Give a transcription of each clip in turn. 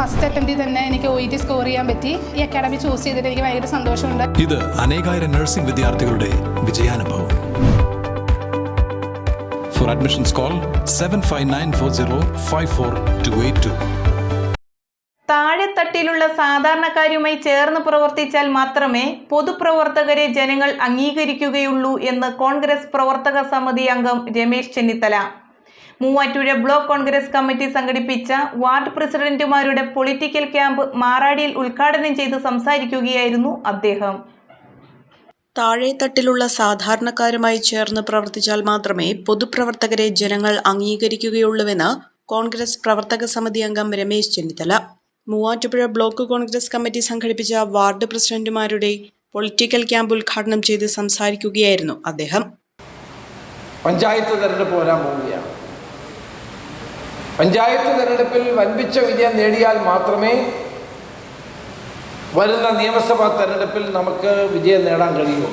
First അറ്റംപ്റ്റിൽ തന്നെ എനിക്ക് OET score ചെയ്യാൻ പറ്റി. ഈ അക്കാഡമി ചൂസ് ചെയ്തിട്ട് എനിക്ക് ഭയങ്കര സന്തോഷമുണ്ട്. ഇത് അനേകായിരം നഴ്സിംഗ് വിദ്യാർത്ഥികളുടെ വിജയാനുഭവം. For admissions call 7594054282. താഴെത്തട്ടിലുള്ള സാധാരണക്കാരുമായി ചേർന്ന് പ്രവർത്തിച്ചാൽ മാത്രമേ പൊതുപ്രവർത്തകരെ ജനങ്ങൾ അംഗീകരിക്കുകയുള്ളൂ എന്ന് കോൺഗ്രസ് പ്രവർത്തക സമിതി അംഗം രമേശ് ചെന്നിത്തല. മൂവാറ്റുപുഴ ബ്ലോക്ക് കോൺഗ്രസ് കമ്മിറ്റി സംഘടിപ്പിച്ച വാർഡ് പ്രസിഡന്റുമാരുടെ പൊളിറ്റിക്കൽ ക്യാമ്പ് മാറാടിയിൽ ഉദ്ഘാടനം ചെയ്ത് സംസാരിക്കുകയായിരുന്നു അദ്ദേഹം. താഴെത്തട്ടിലുള്ള സാധാരണക്കാരുമായി ചേർന്ന് പ്രവർത്തിച്ചാൽ മാത്രമേ പൊതുപ്രവർത്തകരെ ജനങ്ങൾ അംഗീകരിക്കുകയുള്ളൂവെന്ന് കോൺഗ്രസ് പ്രവർത്തക സമിതി അംഗം രമേശ് ചെന്നിത്തല. മൂവാറ്റുപുഴ ബ്ലോക്ക് കോൺഗ്രസ് കമ്മിറ്റി സംഘടിപ്പിച്ച വാർഡ് പ്രസിഡന്റുമാരുടെ പൊളിറ്റിക്കൽ ക്യാമ്പ് ഉദ്ഘാടനം ചെയ്ത് സംസാരിക്കുകയായിരുന്നു അദ്ദേഹം. പഞ്ചായത്ത് തെരഞ്ഞെടുപ്പ് വരാൻ പോവുകയാണ്. പഞ്ചായത്ത് തെരഞ്ഞെടുപ്പിൽ വൻപിച്ച വിജയം നേടിയാൽ മാത്രമേ വരുന്ന നിയമസഭാ തെരഞ്ഞെടുപ്പിൽ നമുക്ക് വിജയം നേടാൻ കഴിയുള്ളൂ.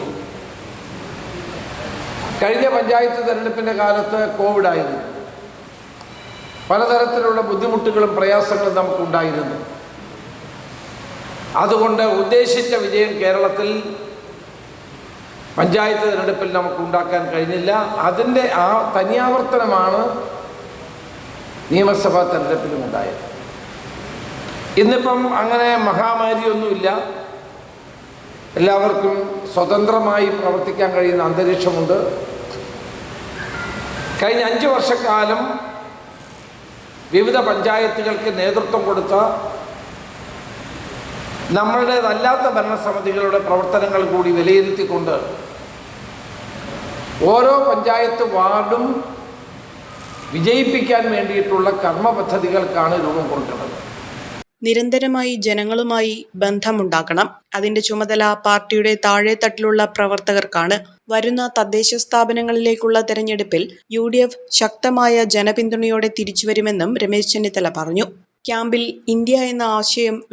കഴിഞ്ഞ പഞ്ചായത്ത് തെരഞ്ഞെടുപ്പിൻ്റെ കാലത്ത് കോവിഡായിരുന്നു. പലതരത്തിലുള്ള ബുദ്ധിമുട്ടുകളും പ്രയാസങ്ങളും നമുക്കുണ്ടായിരുന്നു. അതുകൊണ്ട് ഉദ്ദേശിച്ച വിജയം കേരളത്തിൽ പഞ്ചായത്ത് തെരഞ്ഞെടുപ്പിൽ നമുക്ക് ഉണ്ടാക്കാൻ കഴിഞ്ഞില്ല. അതിൻ്റെ ആ തനിയാവർത്തനമാണ് നിയമസഭാ തെരഞ്ഞെടുപ്പിലും ഉണ്ടായത്. ഇന്നിപ്പം അങ്ങനെ മഹാമാരിയൊന്നുമില്ല. എല്ലാവർക്കും സ്വതന്ത്രമായി പ്രവർത്തിക്കാൻ കഴിയുന്ന അന്തരീക്ഷമുണ്ട്. കഴിഞ്ഞ 5 വർഷക്കാലം വിവിധ പഞ്ചായത്തുകൾക്ക് നേതൃത്വം കൊടുത്ത നമ്മളുടേതല്ലാത്ത ഭരണസമിതികളുടെ പ്രവർത്തനങ്ങൾ കൂടി വിലയിരുത്തിക്കൊണ്ട് ഓരോ പഞ്ചായത്ത് വാർഡും വിജയിപ്പിക്കാൻ വേണ്ടിയിട്ടുള്ള കർമ്മ പദ്ധതികൾക്കാണ് രൂപം കൊടുക്കുന്നത്. നിരന്തരമായി ജനങ്ങളുമായി ബന്ധമുണ്ടാക്കണം. അതിന്റെ ചുമതല പാർട്ടിയുടെ താഴെത്തട്ടിലുള്ള പ്രവർത്തകർക്കാണ്. വരുന്ന തദ്ദേശ സ്ഥാപനങ്ങളിലേക്കുള്ള തെരഞ്ഞെടുപ്പിൽ UDF ശക്തമായ ജനപിന്തുണയോടെ തിരിച്ചുവരുമെന്നും രമേശ് ചെന്നിത്തല പറഞ്ഞു. ക്യാമ്പിൽ ഇന്ത്യ എന്ന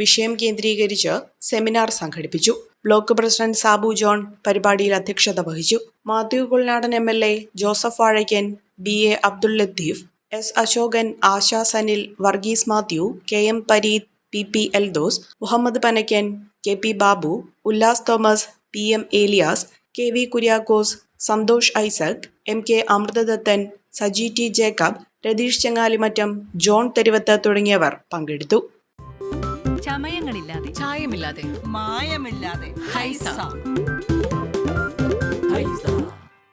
വിഷയം കേന്ദ്രീകരിച്ച് സെമിനാർ സംഘടിപ്പിച്ചു. ബ്ലോക്ക് പ്രസിഡന്റ് സാബു ജോൺ പരിപാടിയിൽ അധ്യക്ഷത വഹിച്ചു. Mathew Kuzhalnadan MLA, Joseph Vazhakkan, BA Abdul Latheef, S Ashokan, Asha Sanil, Varghese Mathew, KM Pareeth, PP Eldhose, Muhammad Panakkan, KP Babu, Ullas Thomas, PM Elias, KV Kuriakose, Santhosh Isaac, MK Amruthadathan, Saji T Jacob, Ratheesh Chengalimattam, John Theruvath തുടങ്ങിയവർ പങ്കെടുത്തു. ചമയങ്ങളില്ലാതെ, ചായമില്ലാതെ, മായമില്ലാതെ ഹൈസ.